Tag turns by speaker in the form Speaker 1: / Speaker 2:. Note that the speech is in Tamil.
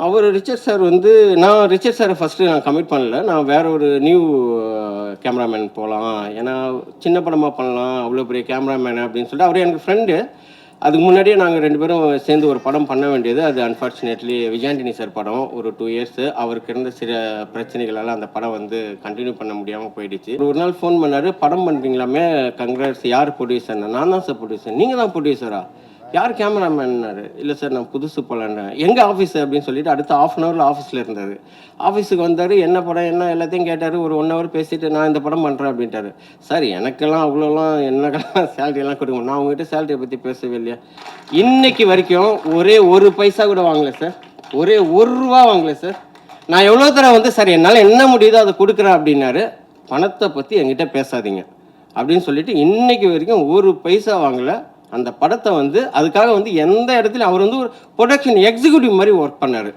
Speaker 1: அவரு ரிச்சர்ட் சார் வந்து நான் ரிச்சர்ட் சார ஃபர்ஸ்ட்டு நான் கமிட் பண்ணல. நான் வேற ஒரு நியூ கேமராமேன் போலாம். ஏன்னா, சின்ன படமா பண்ணலாம். அவ்வளோ பெரிய கேமராமேன் அப்படின்னு சொல்லிட்டு அவரு எனக்கு ஃப்ரெண்டு. அதுக்கு முன்னாடியே நாங்க 2 பேரும் சேர்ந்து ஒரு படம் பண்ண வேண்டியது. அது அன்ஃபார்ச்சுனேட்லி விஜயாண்டனி சார் படம். ஒரு 2 இயர்ஸ் அவருக்கு இருந்த சில பிரச்சனைகளால அந்த படம் வந்து கன்டின்யூ பண்ண முடியாம போயிடுச்சு. ஒரு நாள் ஃபோன் பண்ணாரு, "படம் பண்றீங்களாமே, கங்ராட்ஸ். யார் ப்ரொடியூசர்ன்னு?" "நான் தான் சார் ப்ரொடியூசர்." "நீங்க தான் ப்ரொடியூசரா? யார் கேமராமேன்னாரு?" "இல்ல சார், நான் புதுசு போலன்னேன்." "எங்க ஆஃபீஸு?" அப்படின்னு சொல்லிட்டு அடுத்த 1/2 அன் ஹவர்ல ஆஃபீஸ்ல இருந்தாரு. ஆஃபீஸுக்கு வந்தாரு, என்ன படம் என்ன எல்லாத்தையும் கேட்டாரு. ஒரு 1 ஹவர் பேசிட்டு, "நான் இந்த படம் பண்றேன்" அப்படின்ட்டாரு. "சார், எனக்கெல்லாம் அவ்வளோலாம் எனக்கெல்லாம் சேலரியெல்லாம் கொடுக்க நான் உங்ககிட்ட சேலரிய பத்தி பேசவே இல்லையா?" இன்னைக்கு வரைக்கும் ஒரே ஒரு பைசா கூட வாங்கல சார். ஒரே ரூ. 1 வாங்கல சார். நான் எவ்வளோ தடவ வந்து, "சார், என்னால என்ன முடியுதோ அத குடுக்குறேன்" அப்படின்னாரு. "பணத்த பத்தி என்கிட்ட பேசாதீங்க" அப்படின்னு சொல்லிட்டு இன்னைக்கு வரைக்கும் ஒரு பைசா வாங்கல. அந்த படத்த வந்து அதுக்காக வந்து எந்த இடத்துலயும் அவர் வந்து ஒரு புரொடக்ஷன் எக்ஸிக்யூட்டிவ் மாரி ஒர்க் பண்ணாரு.